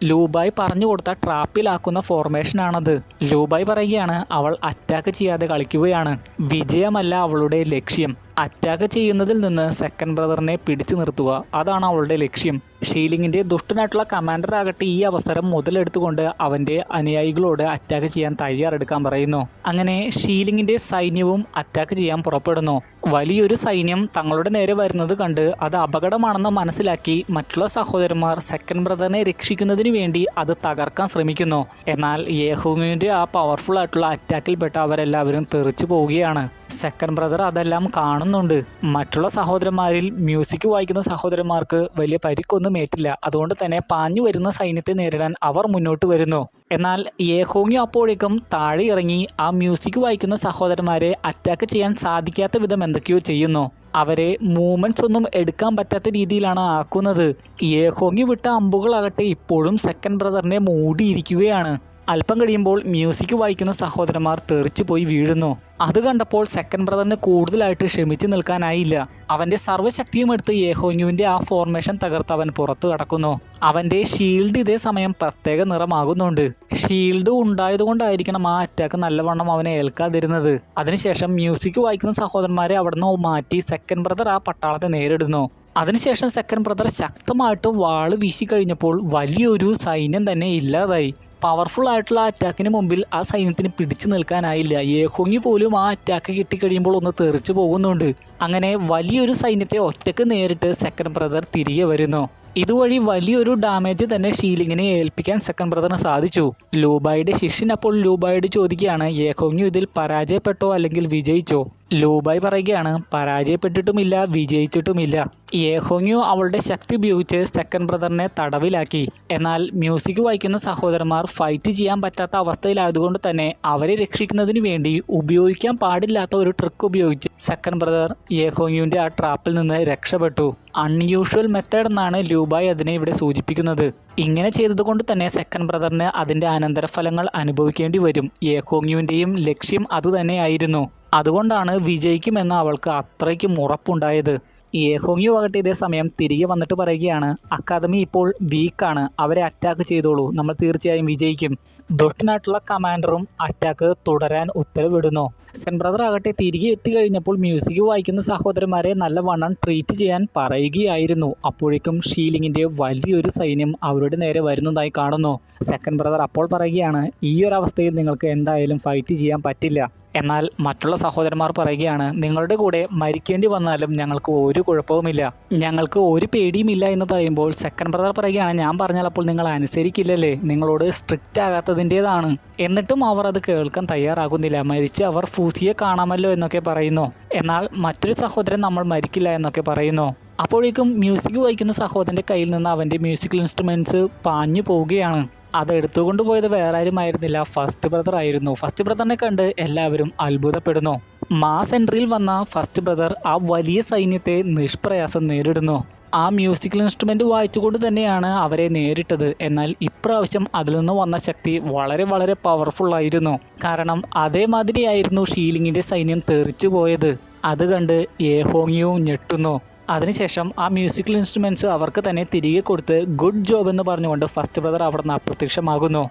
[SPEAKER 1] ലൂബായ് പറഞ്ഞു കൊടുത്ത ട്രാപ്പിലാക്കുന്ന ഫോർമേഷനാണത്. ലൂബായ് പറയുകയാണ് അവൾ അറ്റാക്ക് ചെയ്യാതെ കളിക്കുകയാണ്. വിജയമല്ല അവളുടെ ലക്ഷ്യം. അറ്റാക്ക് ചെയ്യുന്നതിൽ നിന്ന് സെക്കൻഡ് ബ്രദറിനെ പിടിച്ചു നിർത്തുക, അതാണ് അവളുടെ ലക്ഷ്യം. ഷീലിങ്ങിൻ്റെ ദുഷ്ടനായിട്ടുള്ള കമാൻഡർ ആകട്ടെ ഈ അവസരം മുതലെടുത്തുകൊണ്ട് അവൻ്റെ അനുയായികളോട് അറ്റാക്ക് ചെയ്യാൻ തയ്യാറെടുക്കാൻ പറയുന്നു. അങ്ങനെ ഷീലിങ്ങിൻ്റെ സൈന്യവും അറ്റാക്ക് ചെയ്യാൻ പുറപ്പെടുന്നു. വലിയൊരു സൈന്യം തങ്ങളുടെ നേരെ വരുന്നത് കണ്ട് അത് അപകടമാണെന്ന് മനസ്സിലാക്കി മറ്റുള്ള സഹോദരന്മാർ സെക്കൻഡ് ബ്രദറിനെ രക്ഷിക്കുന്നതിന് വേണ്ടി അത് തകർക്കാൻ ശ്രമിക്കുന്നു. എന്നാൽ യേഹോങ്യുവിൻ്റെ ആ പവർഫുൾ ആയിട്ടുള്ള അറ്റാക്കിൽപ്പെട്ട അവരെല്ലാവരും തെറിച്ചു പോവുകയാണ്. സെക്കൻഡ് ബ്രദർ അതെല്ലാം കാണുന്നുണ്ട്. മറ്റുള്ള സഹോദരന്മാരിൽ മ്യൂസിക് വായിക്കുന്ന സഹോദരന്മാർക്ക് വലിയ പരിക്കൊന്നും ഏറ്റില്ല. അതുകൊണ്ട് തന്നെ പാഞ്ഞു വരുന്ന സൈന്യത്തെ നേരിടാൻ അവർ മുന്നോട്ട് വരുന്നു. എന്നാൽ യേഹോങ്യു അപ്പോഴേക്കും താഴെ ഇറങ്ങി ആ മ്യൂസിക് വായിക്കുന്ന സഹോദരന്മാരെ അറ്റാക്ക് ചെയ്യാൻ സാധിക്കാത്ത വിധം എന്തൊക്കെയോ ചെയ്യുന്നു. അവരെ മൂവ്മെൻറ്റ്സ് ഒന്നും എടുക്കാൻ പറ്റാത്ത രീതിയിലാണ് ആക്കുന്നത്. യേഹോങ്യു വിട്ട അമ്പുകളാകട്ടെ ഇപ്പോഴും സെക്കൻഡ് ബ്രദറിനെ മൂടിയിരിക്കുകയാണ്. അല്പം കഴിയുമ്പോൾ മ്യൂസിക് വായിക്കുന്ന സഹോദരന്മാർ തെറിച്ചു പോയി വീഴുന്നു. അത് കണ്ടപ്പോൾ സെക്കൻഡ് ബ്രദറിന് കൂടുതലായിട്ട് ക്ഷമിച്ചു നിൽക്കാനായില്ല. അവൻ്റെ സർവ്വശക്തിയും എടുത്ത് യേഹോങ്യുവിൻ്റെ ആ ഫോർമേഷൻ തകർത്ത് അവൻ പുറത്തു കടക്കുന്നു. അവൻ്റെ ഷീൽഡ് ഇതേ സമയം പ്രത്യേക നിറമാകുന്നുണ്ട്. ഷീൽഡ് ഉണ്ടായതുകൊണ്ടായിരിക്കണം ആ അറ്റാക്ക് നല്ലവണ്ണം അവനെ ഏൽക്കാതിരുന്നത്. അതിനുശേഷം മ്യൂസിക് വായിക്കുന്ന സഹോദരന്മാരെ അവിടുന്ന് മാറ്റി സെക്കൻഡ് ബ്രദർ ആ പട്ടാളത്തെ നേരിടുന്നു. അതിനുശേഷം സെക്കൻഡ് ബ്രദർ ശക്തമായിട്ട് വാള് വീശി കഴിഞ്ഞപ്പോൾ വലിയൊരു സൈന്യം തന്നെ ഇല്ലാതായി. പവർഫുൾ ആയിട്ടുള്ള അറ്റാക്കിന് മുമ്പിൽ ആ സൈന്യത്തിന് പിടിച്ചു നിൽക്കാനായില്ല. യേഹോങ്യു പോലും ആ അറ്റാക്ക് കിട്ടിക്കഴിയുമ്പോൾ ഒന്ന് തെറിച്ചു പോകുന്നുണ്ട്. അങ്ങനെ വലിയൊരു സൈന്യത്തെ ഒറ്റക്ക് നേരിട്ട് സെക്കൻഡ് ബ്രദർ തിരികെ വരുന്നു. ഇതുവഴി വലിയൊരു ഡാമേജ് തന്നെ ഷീലിങ്ങിനെ ഏൽപ്പിക്കാൻ സെക്കൻഡ് ബ്രദറിന് സാധിച്ചു. ലൂബായുടെ ശിഷ്യൻ അപ്പോൾ ലൂബായോട് ചോദിക്കുകയാണ്, യേഹോങ്യു ഇതിൽ പരാജയപ്പെട്ടോ അല്ലെങ്കിൽ വിജയിച്ചോ? ലൂബായ് പറയുകയാണ്, പരാജയപ്പെട്ടിട്ടുമില്ല വിജയിച്ചിട്ടുമില്ല. യേഹോങ്യു അവളുടെ ശക്തി ഉപയോഗിച്ച് സെക്കൻഡ് ബ്രദറിനെ തടവിലാക്കി. എന്നാൽ മ്യൂസിക് വായിക്കുന്ന സഹോദരന്മാർ ഫൈറ്റ് ചെയ്യാൻ പറ്റാത്ത അവസ്ഥയിലായതുകൊണ്ട് തന്നെ അവരെ രക്ഷിക്കുന്നതിന് വേണ്ടി ഉപയോഗിക്കാൻ പാടില്ലാത്ത ഒരു ട്രിക്ക് ഉപയോഗിച്ച് സെക്കൻഡ് ബ്രദർ യേഹോങ്യുവിൻ്റെ ആ ട്രാപ്പിൽ നിന്ന് രക്ഷപ്പെട്ടു. അൺയൂഷ്വൽ മെത്തേഡ് എന്നാണ് ലൂബായ് അതിനെ ഇവിടെ സൂചിപ്പിക്കുന്നത്. ഇങ്ങനെ ചെയ്തതുകൊണ്ട് തന്നെ സെക്കൻഡ് ബ്രദറിന് അതിൻ്റെ അനന്തരഫലങ്ങൾ അനുഭവിക്കേണ്ടി വരും. യേഹോങ്യുവിൻ്റെയും ലക്ഷ്യം അതുതന്നെയായിരുന്നു. അതുകൊണ്ടാണ് വിജയിക്കുമെന്ന് അവൾക്ക് അത്രയ്ക്കും ഉറപ്പുണ്ടായത്. യേഹോങ്യു ആകട്ടെ ഇതേ സമയം തിരികെ വന്നിട്ട് പറയുകയാണ്, അക്കാദമി ഇപ്പോൾ വീക്കാണ്, അവരെ അറ്റാക്ക് ചെയ്തോളൂ, നമ്മൾ തീർച്ചയായും വിജയിക്കും. ദുഷ്ടനായിട്ടുള്ള കമാൻഡറും അറ്റാക്ക് തുടരാൻ ഉത്തരവിടുന്നു. സെക്കൻഡ് ബ്രദർ ആകട്ടെ തിരികെ എത്തിക്കഴിഞ്ഞപ്പോൾ മ്യൂസിക് വായിക്കുന്ന സഹോദരന്മാരെ നല്ലവണ്ണം ട്രീറ്റ് ചെയ്യാൻ പറയുകയായിരുന്നു. അപ്പോഴേക്കും ഷീലിങ്ങിൻ്റെ വലിയൊരു സൈന്യം അവരുടെ നേരെ വരുന്നതായി കാണുന്നു. സെക്കൻഡ് ബ്രദർ അപ്പോൾ പറയുകയാണ്, ഈ ഒരു അവസ്ഥയിൽ നിങ്ങൾക്ക് എന്തായാലും ഫൈറ്റ് ചെയ്യാൻ പറ്റില്ല. എന്നാൽ മറ്റുള്ള സഹോദരന്മാർ പറയുകയാണ്, നിങ്ങളുടെ കൂടെ മരിക്കേണ്ടി വന്നാലും ഞങ്ങൾക്ക് ഒരു കുഴപ്പവുമില്ല, ഞങ്ങൾക്ക് ഒരു പേടിയുമില്ല എന്ന് പറയുമ്പോൾ സെക്കൻഡ് ബ്രദർ പറയുകയാണ്, ഞാൻ പറഞ്ഞാൽ അപ്പോൾ നിങ്ങൾ അനുസരിക്കില്ലല്ലേ, നിങ്ങളോട് സ്ട്രിക്റ്റ് ആകാത്തതിൻ്റെതാണ്. എന്നിട്ടും അവർ അത് കേൾക്കാൻ തയ്യാറാകുന്നില്ല. മരിച്ച് അവർ ഫൂസിയെ കാണാമല്ലോ എന്നൊക്കെ പറയുന്നു. എന്നാൽ മറ്റൊരു സഹോദരൻ നമ്മൾ മരിക്കില്ല എന്നൊക്കെ പറയുന്നു. അപ്പോഴേക്കും മ്യൂസിക് വായിക്കുന്ന സഹോദരൻ്റെ കയ്യിൽ നിന്ന് അവൻ്റെ മ്യൂസിക്കൽ ഇൻസ്ട്രുമെൻറ്റ്സ് പാഞ്ഞു പോവുകയാണ്. അത് എടുത്തുകൊണ്ട് പോയത് വേറെ ആരുമായിരുന്നില്ല, ഫസ്റ്റ് ബ്രദർ ആയിരുന്നു. ഫസ്റ്റ് ബ്രദറിനെ കണ്ട് എല്ലാവരും അത്ഭുതപ്പെടുന്നു. മാസ് എൻട്രിയിൽ വന്ന ഫസ്റ്റ് ബ്രദർ ആ വലിയ സൈന്യത്തെ നിഷ്പ്രയാസം നേരിടുന്നു. ആ മ്യൂസിക്കൽ ഇൻസ്ട്രുമെൻ്റ് വായിച്ചുകൊണ്ട് തന്നെയാണ് അവരെ നേരിട്ടത്. എന്നാൽ ഇപ്രാവശ്യം അതിൽ നിന്ന് വന്ന ശക്തി വളരെ വളരെ പവർഫുള്ളായിരുന്നു. കാരണം അതേമാതിരിയായിരുന്നു ഷീലിങ്ങിൻ്റെ സൈന്യം തെറിച്ചു പോയത്. അത് കണ്ട് യേഹോങ്യു ഞെട്ടുന്നു. അതിനുശേഷം ആ മ്യൂസിക്കൽ ഇൻസ്ട്രുമെൻറ്റ്സ് അവർക്ക് തന്നെ തിരികെ കൊടുത്ത് ഗുഡ് ജോബ് എന്ന് പറഞ്ഞുകൊണ്ട് ഫസ്റ്റ് ബ്രദർ അവിടെ നിന്ന് അപ്രത്യക്ഷമാകുന്നു.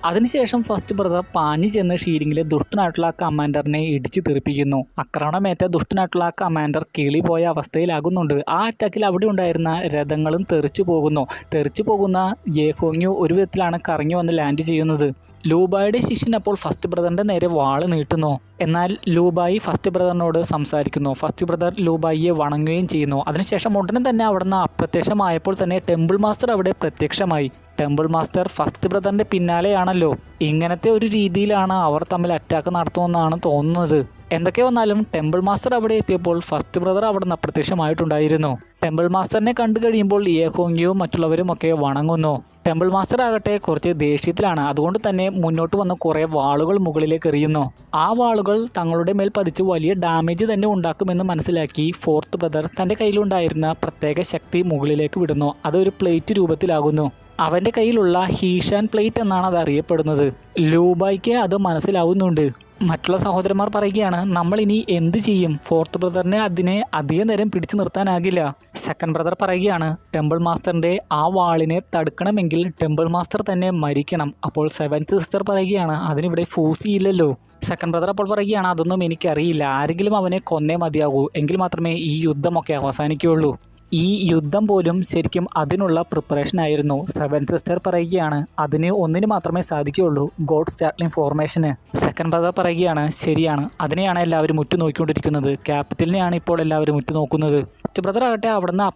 [SPEAKER 1] അതിനുശേഷം ഫസ്റ്റ് ബ്രദർ പാഞ്ഞു ചെന്ന് ഷീലിങ്ങിലെ ദുഷ്ടനായിട്ടുള്ള ആ കമാൻഡറിനെ ഇടിച്ചു തെറിപ്പിക്കുന്നു. ആക്രമണമേറ്റ ദുഷ്ടനായിട്ടുള്ള ആ കമാൻഡർ കിളി പോയ അവസ്ഥയിലാകുന്നുണ്ട്. ആ അറ്റാക്കിൽ അവിടെ ഉണ്ടായിരുന്ന രഥങ്ങളും തെറിച്ചു പോകുന്ന യേഹോങ്യു ഒരു വിധത്തിലാണ് കറങ്ങി വന്ന് ലാൻഡ് ചെയ്യുന്നത്. ലൂബായുടെ ശിഷ്യൻ അപ്പോൾ ഫസ്റ്റ് ബ്രദറിൻ്റെ നേരെ വാള് നീട്ടുന്നു. എന്നാൽ ലൂബായി ഫസ്റ്റ് ബ്രദറിനോട് സംസാരിക്കുന്നു. ഫസ്റ്റ് ബ്രദർ ലൂബായിയെ വണങ്ങുകയും ചെയ്യുന്നു. അതിനുശേഷം ഉടനെ തന്നെ അവിടുന്ന് അപ്രത്യക്ഷമായപ്പോൾ തന്നെ ടെമ്പിൾ മാസ്റ്റർ അവിടെ പ്രത്യക്ഷമായി. ടെമ്പിൾ മാസ്റ്റർ ഫസ്റ്റ് ബ്രദറിൻ്റെ പിന്നാലെയാണല്ലോ. ഇങ്ങനത്തെ ഒരു രീതിയിലാണ് അവർ തമ്മിൽ അറ്റാക്ക് നടത്തുമെന്നാണ് തോന്നുന്നത്. എന്തൊക്കെ വന്നാലും ടെമ്പിൾ മാസ്റ്റർ അവിടെ എത്തിയപ്പോൾ ഫസ്റ്റ് ബ്രദർ അവിടെ നിന്ന് അപ്രത്യക്ഷമായിട്ടുണ്ടായിരുന്നു. ടെമ്പിൾ മാസ്റ്ററിനെ കണ്ടു കഴിയുമ്പോൾ യേഹോങ്യുവും മറ്റുള്ളവരും ഒക്കെ വണങ്ങുന്നു. ടെമ്പിൾ മാസ്റ്റർ ആകട്ടെ കുറച്ച് ദേഷ്യത്തിലാണ്. അതുകൊണ്ട് തന്നെ മുന്നോട്ട് വന്ന് കുറേ വാളുകൾ മുകളിലേക്ക് എറിയുന്നു. ആ വാളുകൾ തങ്ങളുടെ മേൽ പതിച്ച് വലിയ ഡാമേജ് തന്നെ ഉണ്ടാക്കുമെന്ന് മനസ്സിലാക്കി ഫോർത്ത് ബ്രദർ തൻ്റെ കയ്യിലുണ്ടായിരുന്ന പ്രത്യേക ശക്തി മുകളിലേക്ക് വിടുന്നു. അതൊരു പ്ലേറ്റ് രൂപത്തിലാകുന്നു. അവൻ്റെ കയ്യിലുള്ള ഹീഷാൻ പ്ലേറ്റ് എന്നാണ് അത് അറിയപ്പെടുന്നത്. ലൂബായ്ക്ക് അത് മനസ്സിലാവുന്നുണ്ട്. മറ്റുള്ള സഹോദരന്മാർ പറയുകയാണ്, നമ്മൾ ഇനി എന്ത് ചെയ്യും? ഫോർത്ത് ബ്രദറിനെ അതിനെ അധികം നേരം പിടിച്ചു നിർത്താനാകില്ല. സെക്കൻഡ് ബ്രദർ പറയുകയാണ്, ടെമ്പിൾ മാസ്റ്ററിൻ്റെ ആ വാളിനെ തടുക്കണമെങ്കിൽ ടെമ്പിൾ മാസ്റ്റർ തന്നെ മരിക്കണം. അപ്പോൾ സെവൻത്ത് സിസ്റ്റർ പറയുകയാണ്, അതിനിവിടെ ഫൂസി ഇല്ലല്ലോ. സെക്കൻഡ് ബ്രദർ അപ്പോൾ പറയുകയാണ്, അതൊന്നും എനിക്കറിയില്ല, ആരെങ്കിലും അവനെ കൊന്നേ മതിയാകൂ, എങ്കിൽ മാത്രമേ ഈ യുദ്ധമൊക്കെ അവസാനിക്കുകയുള്ളൂ. ഈ യുദ്ധം പോലും ശരിക്കും അതിനുള്ള പ്രിപ്പറേഷൻ ആയിരുന്നു. സെവൻത്ത് സിസ്റ്റർ പറയുകയാണ്, അതിന് ഒന്നിന് മാത്രമേ സാധിക്കുകയുള്ളൂ, ഗോഡ് സ്റ്റാർട്ട്ലിംഗ് ഫോർമേഷന്. സെക്കൻഡ് ബ്രദർ പറയുകയാണ്, ശരിയാണ്, അതിനെയാണ് എല്ലാവരും ഉറ്റുനോക്കിക്കൊണ്ടിരിക്കുന്നത്, ക്യാപിറ്റലിനെയാണ് ഇപ്പോൾ എല്ലാവരും ഉറ്റുനോക്കുന്നത്. ഫസ്റ്റ് ബ്രദർ ആകട്ടെ അവിടുന്ന്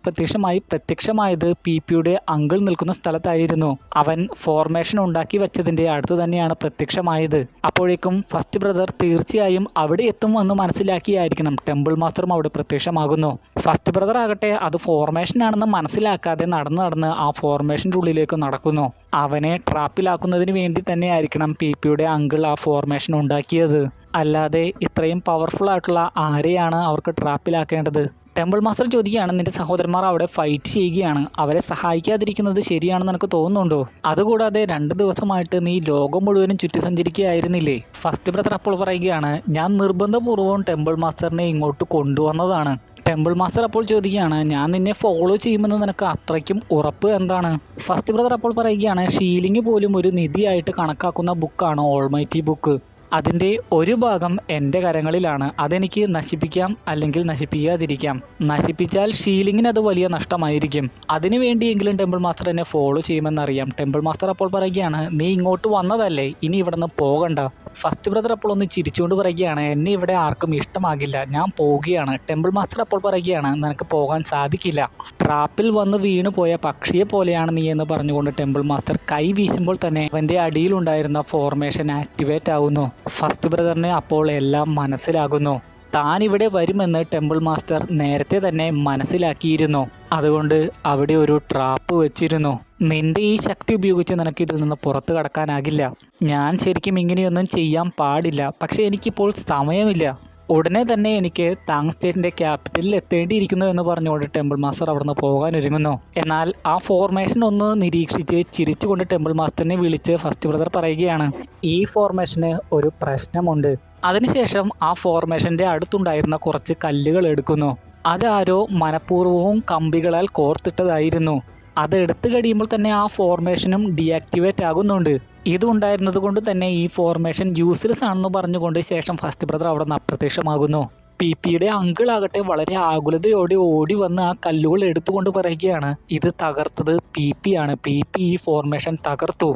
[SPEAKER 1] പ്രത്യക്ഷമായത് പിയുടെ അങ്കിൾ നിൽക്കുന്ന സ്ഥലത്തായിരുന്നു. അവൻ ഫോർമേഷൻ ഉണ്ടാക്കി വെച്ചതിൻ്റെ അടുത്ത് തന്നെയാണ് പ്രത്യക്ഷമായത്. അപ്പോഴേക്കും ഫസ്റ്റ് ബ്രദർ തീർച്ചയായും അവിടെ എത്തുമെന്ന് മനസ്സിലാക്കിയായിരിക്കണം ടെമ്പിൾ മാസ്റ്ററും അവിടെ പ്രത്യക്ഷമാകുന്നു. ഫസ്റ്റ് ബ്രദർ ആകട്ടെ അത് ഫോർമേഷനാണെന്ന് മനസ്സിലാക്കാതെ നടന്ന് ആ ഫോർമേഷൻ്റെ ഉള്ളിലേക്ക് നടക്കുന്നു. അവനെ ട്രാപ്പിലാക്കുന്നതിന് വേണ്ടി തന്നെയായിരിക്കണം പിയുടെ അങ്കിൾ ആ ഫോർമേഷൻ ഉണ്ടാക്കിയത്. അല്ലാതെ ഇത്രയും പവർഫുൾ ആയിട്ടുള്ള ആരെയാണ് അവർക്ക് ട്രാപ്പിലാക്കേണ്ടത്? ടെമ്പിൾ മാസ്റ്റർ ചോദിക്കുകയാണ്, നിന്റെ സഹോദരന്മാർ അവിടെ ഫൈറ്റ് ചെയ്യുകയാണ്, അവരെ സഹായിക്കാതിരിക്കുന്നത് ശരിയാണെന്ന് എനിക്ക് തോന്നുന്നുണ്ടോ? അതുകൂടാതെ 2 ദിവസമായിട്ട് നീ ലോകം മുഴുവനും ചുറ്റി സഞ്ചരിക്കുകയായിരുന്നില്ലേ? ഫസ്റ്റ് ബ്രദർ അപ്പോൾ പറയുകയാണ്, ഞാൻ നിർബന്ധപൂർവ്വം ടെമ്പിൾ മാസ്റ്ററിനെ ഇങ്ങോട്ട് കൊണ്ടുവന്നതാണ്. ടെമ്പിൾ മാസ്റ്റർ അപ്പോൾ ചോദിക്കുകയാണ്, ഞാൻ നിന്നെ ഫോളോ ചെയ്യുമെന്ന് നിനക്ക് അത്രയ്ക്കും ഉറപ്പ് എന്താണ്? ഫസ്റ്റ് ബ്രദർ അപ്പോൾ പറയുകയാണ്, ഷീലിംഗ് പോലും ഒരു നിധിയായിട്ട് കണക്കാക്കുന്ന ബുക്കാണ് ഓൾമൈറ്റി ബുക്ക്. അതിൻ്റെ ഒരു ഭാഗം എൻ്റെ കരങ്ങളിലാണ്. അതെനിക്ക് നശിപ്പിക്കാം, അല്ലെങ്കിൽ നശിപ്പിക്കാതിരിക്കാം. നശിപ്പിച്ചാൽ ഷീലിങ്ങിന് അത് വലിയ നഷ്ടമായിരിക്കും. അതിനു വേണ്ടിയെങ്കിലും ടെമ്പിൾ മാസ്റ്റർ എന്നെ ഫോളോ ചെയ്യുമെന്നറിയാം. ടെമ്പിൾ മാസ്റ്റർ അപ്പോൾ പറയുകയാണ്, നീ ഇങ്ങോട്ട് വന്നതല്ലേ, ഇനി ഇവിടെ നിന്ന് പോകണ്ട. ഫസ്റ്റ് ബ്രദർ അപ്പോൾ ഒന്ന് ചിരിച്ചുകൊണ്ട് പറയുകയാണ്, എന്നെ ഇവിടെ ആർക്കും ഇഷ്ടമാകില്ല, ഞാൻ പോവുകയാണ്. ടെമ്പിൾ മാസ്റ്റർ അപ്പോൾ പറയുകയാണ്, നിനക്ക് പോകാൻ സാധിക്കില്ല, ട്രാപ്പിൽ വന്ന് വീണു പോയ പക്ഷിയെ പോലെയാണ് നീ എന്ന് പറഞ്ഞുകൊണ്ട് ടെമ്പിൾ മാസ്റ്റർ കൈ വീശുമ്പോൾ തന്നെ അവൻ്റെ അടിയിലുണ്ടായിരുന്ന ഫോർമേഷൻ ആക്ടിവേറ്റ് ആകുന്നു. ഫസ്റ്റ് ബ്രദറിന് അപ്പോൾ എല്ലാം മനസ്സിലാകുന്നു. താൻ ഇവിടെ വരുമെന്ന് ടെമ്പിൾ മാസ്റ്റർ നേരത്തെ തന്നെ മനസ്സിലാക്കിയിരുന്നു. അതുകൊണ്ട് അവിടെ ഒരു ട്രാപ്പ് വെച്ചിരുന്നു. നിന്റെ ഈ ശക്തി ഉപയോഗിച്ച് നിനക്ക് ഇതിൽ നിന്ന് പുറത്തു കടക്കാനാകില്ല. ഞാൻ ശരിക്കും ഇങ്ങനെയൊന്നും ചെയ്യാൻ പാടില്ല, പക്ഷേ എനിക്കിപ്പോൾ സമയമില്ല. ഉടനെ തന്നെ എനിക്ക് താങ് സ്റ്റേറ്റിൻ്റെ ക്യാപിറ്റലിൽ എത്തേണ്ടിയിരിക്കുന്നു എന്ന് പറഞ്ഞുകൊണ്ട് ടെമ്പിൾ മാസ്റ്റർ അവിടെ നിന്ന് പോകാൻ ഒരുങ്ങുന്നു. എന്നാൽ ആ ഫോർമേഷൻ ഒന്ന് നിരീക്ഷിച്ച് ചിരിച്ചുകൊണ്ട് ടെമ്പിൾ മാസ്റ്ററിനെ വിളിച്ച് ഫസ്റ്റ് ബ്രദർ പറയുകയാണ്, ഈ ഫോർമേഷന് ഒരു പ്രശ്നമുണ്ട്. അതിനുശേഷം ആ ഫോർമേഷൻ്റെ അടുത്തുണ്ടായിരുന്ന കുറച്ച് കല്ലുകൾ എടുക്കുന്നു. അതാരോ മനഃപൂർവ്വവും കമ്പികളാൽ കോർത്തിട്ടതായിരുന്നു. അത് എടുത്തു കഴിയുമ്പോൾ തന്നെ ആ ഫോർമേഷനും ഡീആക്ടിവേറ്റ് ആകുന്നുണ്ട്. ഇതുണ്ടായിരുന്നത് കൊണ്ട് തന്നെ ഈ ഫോർമേഷൻ യൂസ്ലെസ് ആണെന്ന് പറഞ്ഞുകൊണ്ട് ശേഷം ഫസ്റ്റ് ബ്രദർ അവിടെ നിന്ന് അപ്രത്യക്ഷമാകുന്നു. പിയുടെ അങ്കിളാകട്ടെ വളരെ ആകുലതയോടെ ഓടി വന്ന് ആ കല്ലുകൾ എടുത്തുകൊണ്ട് പറയുകയാണ്, ഇത് തകർത്തത് ആണ്. ഈ ഫോർമേഷൻ തകർത്തു.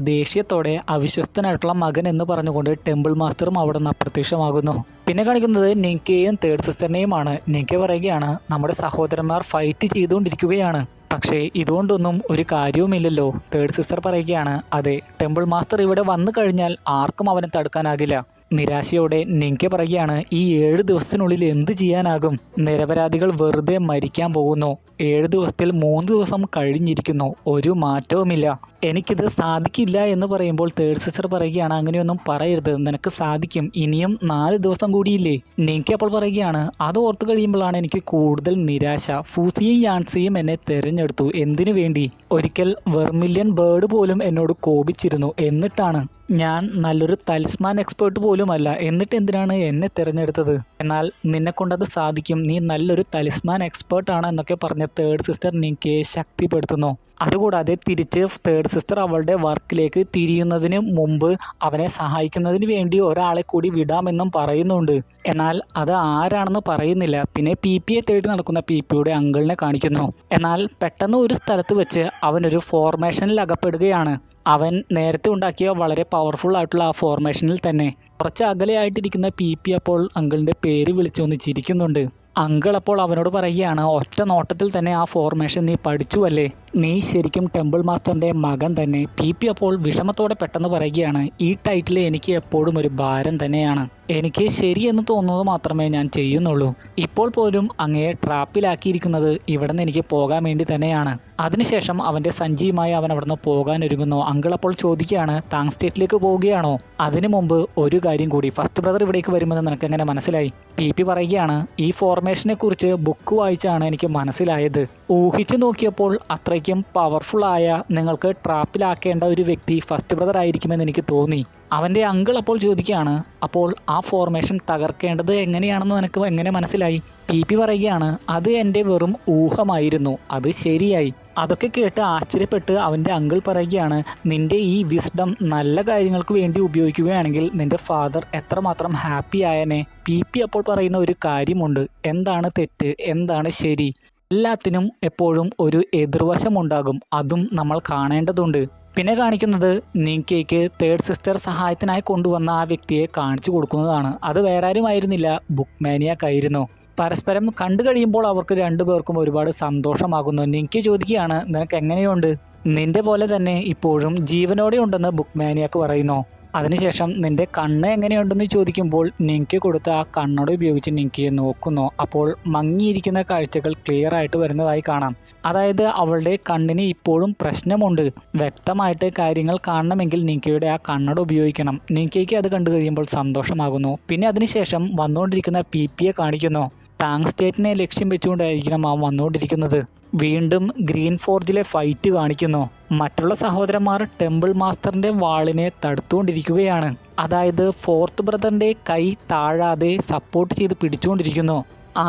[SPEAKER 1] ദേഷ്യത്തോടെ അവിശ്വസ്തനായിട്ടുള്ള മകൻ എന്ന് പറഞ്ഞുകൊണ്ട് ടെമ്പിൾ മാസ്റ്ററും അവിടെ നിന്ന് അപ്രത്യക്ഷമാകുന്നു. പിന്നെ കാണിക്കുന്നത് നിങ്കയെയും തേർഡ് സിസ്റ്ററിനെയുമാണ്. നിങ്ക പറയുകയാണ്, നമ്മുടെ സഹോദരന്മാർ ഫൈറ്റ് ചെയ്തുകൊണ്ടിരിക്കുകയാണ്, പക്ഷേ ഇതുകൊണ്ടൊന്നും ഒരു കാര്യവുമില്ലല്ലോ. തേർഡ് സിസ്റ്റർ പറയുകയാണ്, അതെ, ടെമ്പിൾ മാസ്റ്റർ ഇവിടെ വന്നു കഴിഞ്ഞാൽ ആർക്കും അവനെ തടുക്കാനാകില്ല. നിരാശയോടെ നിങ്ക പറയുകയാണ്, ഈ 7 ദിവസത്തിനുള്ളിൽ എന്ത് ചെയ്യാനാകും? നിരപരാധികൾ വെറുതെ മരിക്കാൻ പോകുന്നു. 7 ദിവസത്തിൽ 3 ദിവസം കഴിഞ്ഞിരിക്കുന്നു, ഒരു മാറ്റവുമില്ല. എനിക്കിത് സാധിക്കില്ല എന്ന് പറയുമ്പോൾ തേർഡ് സിസ്റ്റർ പറയുകയാണ്, അങ്ങനെയൊന്നും പറയരുത്, നിനക്ക് സാധിക്കും, ഇനിയും 4 ദിവസം കൂടിയില്ലേ. നിങ്ക അപ്പോൾ പറയുകയാണ്, അത് ഓർത്തു കഴിയുമ്പോഴാണ് എനിക്ക് കൂടുതൽ നിരാശ. ഫൂസിയും യാൻസിയും എന്നെ തിരഞ്ഞെടുത്തു. എന്തിനു വേണ്ടി? ഒരിക്കൽ വെർമില്യൺ ബേർഡ് പോലും എന്നോട് കോപിച്ചിരുന്നു. എന്നിട്ടാണ് ഞാൻ നല്ലൊരു തലിസ്മാൻ എക്സ്പേർട്ട് പോലുമല്ല, എന്നിട്ട് എന്തിനാണ് എന്നെ തിരഞ്ഞെടുത്തത്? എന്നാൽ നിന്നെ കൊണ്ടത് സാധിക്കും, നീ നല്ലൊരു തലിസ്മാൻ എക്സ്പേർട്ടാണ് എന്നൊക്കെ പറഞ്ഞ് തേർഡ് സിസ്റ്റർ നിങ്കയെ ശക്തിപ്പെടുത്തുന്നു. അതുകൂടാതെ തിരിച്ച് തേർഡ് സിസ്റ്റർ അവളുടെ വർക്കിലേക്ക് തിരിയുന്നതിന് മുമ്പ് അവനെ സഹായിക്കുന്നതിന് വേണ്ടി ഒരാളെ കൂടി വിടാമെന്നും പറയുന്നുണ്ട്. എന്നാൽ അത് ആരാണെന്ന് പറയുന്നില്ല. പിന്നെ പിയെ തേടി നടക്കുന്ന പിയുടെ അങ്കിളിനെ കാണിക്കുന്നു. എന്നാൽ പെട്ടെന്ന് ഒരു സ്ഥലത്ത് വെച്ച് അവനൊരു ഫോർമേഷനിൽ അകപ്പെടുകയാണ്. അവൻ നേരത്തെ ഉണ്ടാക്കിയ വളരെ പവർഫുൾ ആയിട്ടുള്ള ആ ഫോർമേഷനിൽ തന്നെ. കുറച്ച് അകലെയായിട്ടിരിക്കുന്ന പി അപ്പോൾ അങ്കിളിൻ്റെ പേര് വിളിച്ചൊന്ന് ചിരിക്കുന്നുണ്ട്. അങ്കിൾ അപ്പോൾ അവനോട് പറയുകയാണ്, ഒറ്റ നോട്ടത്തിൽ തന്നെ ആ ഫോർമേഷൻ നീ പഠിച്ചുവല്ലേ, നീ ശരിക്കും ടെമ്പിൾ മാസ്റ്ററിൻ്റെ മകൻ തന്നെ. പി അപ്പോൾ വിഷമത്തോടെ പെട്ടെന്ന് പറയുകയാണ്, ഈ ടൈറ്റിൽ എനിക്ക് എപ്പോഴും ഒരു ഭാരം തന്നെയാണ്. എനിക്ക് ശരിയെന്ന് തോന്നുന്നത് മാത്രമേ ഞാൻ ചെയ്യുന്നുള്ളൂ. ഇപ്പോൾ പോലും അങ്ങയെ ട്രാപ്പിലാക്കിയിരിക്കുന്നത് ഇവിടെ നിന്ന് എനിക്ക് പോകാൻ വേണ്ടി തന്നെയാണ്. അതിനുശേഷം അവൻ്റെ സഞ്ചിയുമായി അവൻ അവിടെ നിന്ന് പോകാൻ ഒരുങ്ങുന്നു. അങ്കിൾ അപ്പോൾ ചോദിക്കുകയാണ്, താങ് സ്റ്റേറ്റിലേക്ക് പോവുകയാണോ? അതിനു മുമ്പ് ഒരു കാര്യം കൂടി, ഫസ്റ്റ് ബ്രദർ ഇവിടേക്ക് വരുമെന്ന് നിനക്ക് എങ്ങനെ മനസ്സിലായി? പി പറയുകയാണ്, ഈ ഫോർമേഷനെ കുറിച്ച് ബുക്ക് വായിച്ചാണ് എനിക്ക് മനസ്സിലായത്. ഊഹിച്ചു നോക്കിയപ്പോൾ അത്രയ്ക്കും പവർഫുള്ളായ നിങ്ങൾക്ക് ട്രാപ്പിലാക്കേണ്ട ഒരു വ്യക്തി ഫസ്റ്റ് ബ്രദർ ആയിരിക്കുമെന്ന് എനിക്ക് തോന്നി. അവൻ്റെ അങ്കിൾ അപ്പോൾ ചോദിക്കുകയാണ്, അപ്പോൾ ആ ഫോർമേഷൻ തകർക്കേണ്ടത് എങ്ങനെയാണെന്ന് നിനക്ക് എങ്ങനെ മനസ്സിലായി? പി പറയുകയാണ്, അത് എൻ്റെ വെറും ഊഹമായിരുന്നു, അത് ശരിയായി. അതൊക്കെ കേട്ട് ആശ്ചര്യപ്പെട്ട് അവൻ്റെ അങ്കിൾ പറയുകയാണ്, നിൻ്റെ ഈ വിസ്ഡം നല്ല കാര്യങ്ങൾക്ക് വേണ്ടി ഉപയോഗിക്കുകയാണെങ്കിൽ നിൻ്റെ ഫാദർ എത്രമാത്രം ഹാപ്പി ആയനെ. പി അപ്പോൾ പറയുന്ന ഒരു കാര്യമുണ്ട്, എന്താണ് തെറ്റ്, എന്താണ് ശരി, എല്ലാത്തിനും എപ്പോഴും ഒരു എതിർവശമുണ്ടാകും, അതും നമ്മൾ കാണേണ്ടതുണ്ട്. പിന്നെ കാണിക്കുന്നത് നിങ്കയ്ക്ക് തേർഡ് സിസ്റ്റർ സഹായത്തിനായി കൊണ്ടുവന്ന ആ വ്യക്തിയെ കാണിച്ചു കൊടുക്കുന്നതാണ്. അത് വേറെ ആരുമായിരുന്നില്ല, ബുക്ക് മാനിയാക്ക് ആയിരുന്നു. പരസ്പരം കണ്ടു കഴിയുമ്പോൾ അവർക്ക് രണ്ടുപേർക്കും ഒരുപാട് സന്തോഷമാകുന്നു. നിക്കി ചോദിക്കുകയാണ്, നിനക്ക് എങ്ങനെയുണ്ട്? നിന്റെ പോലെ തന്നെ ഇപ്പോഴും ജീവനോടെ ഉണ്ടെന്ന് ബുക്ക് മാനിയാക്ക് പറയുന്നു. അതിനുശേഷം നിന്റെ കണ്ണ് എങ്ങനെയുണ്ടെന്ന് ചോദിക്കുമ്പോൾ നിക്കി കൊടുത്ത ആ കണ്ണട ഉപയോഗിച്ച് നിക്കിയെ നോക്കുന്നു. അപ്പോൾ മങ്ങിയിരിക്കുന്ന കാഴ്ചകൾ ക്ലിയർ ആയിട്ട് വരുന്നതായി കാണാം. അതായത് അവളുടെ കണ്ണിന് ഇപ്പോഴും പ്രശ്നമുണ്ട്. വ്യക്തമായിട്ട് കാര്യങ്ങൾ കാണണമെങ്കിൽ നിക്കിയുടെ ആ കണ്ണട ഉപയോഗിക്കണം. നിക്കിക്ക് അത് കണ്ടു കഴിയുമ്പോൾ സന്തോഷമാകുന്നു. പിന്നെ അതിനുശേഷം വന്നുകൊണ്ടിരിക്കുന്ന പിയെ കാണിക്കുന്നു. ടാങ് സ്റ്റേറ്റിനെ ലക്ഷ്യം വെച്ചുകൊണ്ടായിരിക്കണം അവൻ വന്നുകൊണ്ടിരിക്കുന്നത്. വീണ്ടും ഗ്രീൻ ഫോർജിലെ ഫൈറ്റ് കാണിക്കുന്നു. മറ്റുള്ള സഹോദരന്മാർ ടെമ്പിൾ മാസ്റ്ററിന്റെ വാളിനെ തടുത്തുകൊണ്ടിരിക്കുകയാണ്. അതായത് ഫോർത്ത് ബ്രദറിന്റെ കൈ താഴാതെ സപ്പോർട്ട് ചെയ്ത് പിടിച്ചുകൊണ്ടിരിക്കുന്നു.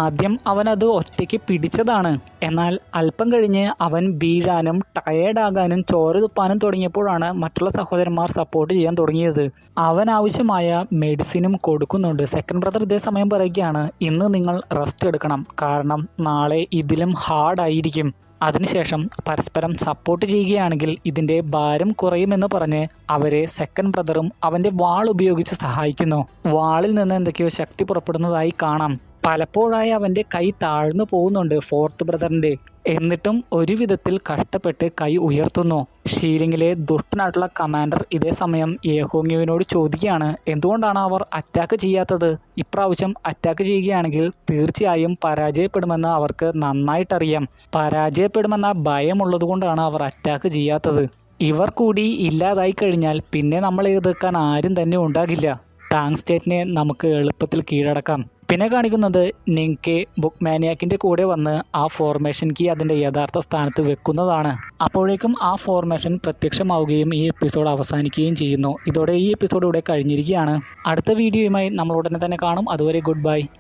[SPEAKER 1] ആദ്യം അവൻ അത് ഒറ്റയ്ക്ക് പിടിച്ചതാണ്. എന്നാൽ അല്പം കഴിഞ്ഞ് അവൻ വീഴാനും ടയേർഡാകാനും ചോര തുപ്പാനും തുടങ്ങിയപ്പോഴാണ് മറ്റുള്ള സഹോദരന്മാർ സപ്പോർട്ട് ചെയ്യാൻ തുടങ്ങിയത്. അവൻ ആവശ്യമായ മെഡിസിനും കൊടുക്കുന്നുണ്ട്. സെക്കൻഡ് ബ്രദർ ഇതേ സമയം പറയുകയാണ്, ഇന്ന് നിങ്ങൾ റെസ്റ്റ് എടുക്കണം, കാരണം നാളെ ഇതിലും ഹാർഡായിരിക്കും. അതിനുശേഷം പരസ്പരം സപ്പോർട്ട് ചെയ്യുകയാണെങ്കിൽ ഇതിൻ്റെ ഭാരം കുറയുമെന്ന് പറഞ്ഞ് അവരെ സെക്കൻഡ് ബ്രദറും അവൻ്റെ വാൾ ഉപയോഗിച്ച് സഹായിക്കുന്നു. വാളിൽ നിന്ന് എന്തൊക്കെയോ ശക്തി പുറപ്പെടുന്നതായി കാണാം. പലപ്പോഴായി അവൻ്റെ കൈ താഴ്ന്നു പോകുന്നുണ്ട് ഫോർത്ത് ബ്രദറിൻ്റെ. എന്നിട്ടും ഒരു വിധത്തിൽ കഷ്ടപ്പെട്ട് കൈ ഉയർത്തുന്നു. ഷീലിങ്ങിലെ ദുഷ്ടനായിട്ടുള്ള കമാൻഡർ ഇതേ സമയം യേഹോങ്യുവിനോട് ചോദിക്കുകയാണ്, എന്തുകൊണ്ടാണ് അവർ അറ്റാക്ക് ചെയ്യാത്തത്? ഇപ്രാവശ്യം അറ്റാക്ക് ചെയ്യുകയാണെങ്കിൽ തീർച്ചയായും പരാജയപ്പെടുമെന്ന് അവർക്ക് നന്നായിട്ടറിയാം. പരാജയപ്പെടുമെന്ന ഭയമുള്ളതുകൊണ്ടാണ് അവർ അറ്റാക്ക് ചെയ്യാത്തത്. ഇവർ കൂടി ഇല്ലാതായി കഴിഞ്ഞാൽ പിന്നെ നമ്മളെ എതിർക്കാൻ ആരും തന്നെ ഉണ്ടാകില്ല. ടാങ് സ്റ്റേറ്റിനെ നമുക്ക് എളുപ്പത്തിൽ കീഴടക്കാം. പിന്നെ കാണിക്കുന്നത് നിക്കി ബുക്ക് മാനിയാക്കിൻ്റെ കൂടെ വന്ന് ആ ഫോർമേഷൻ കീ അതിൻ്റെ യഥാർത്ഥ സ്ഥാനത്ത് വെക്കുന്നതാണ്. അപ്പോഴേക്കും ആ ഫോർമേഷൻ പ്രത്യക്ഷമാവുകയും ഈ എപ്പിസോഡ് അവസാനിക്കുകയും ചെയ്യുന്നു. ഇതോടെ ഈ എപ്പിസോഡ് ഇവിടെ കഴിഞ്ഞിരിക്കുകയാണ്. അടുത്ത വീഡിയോയുമായി നമ്മൾ ഉടനെ തന്നെ കാണും. അതുവരെ ഗുഡ് ബൈ.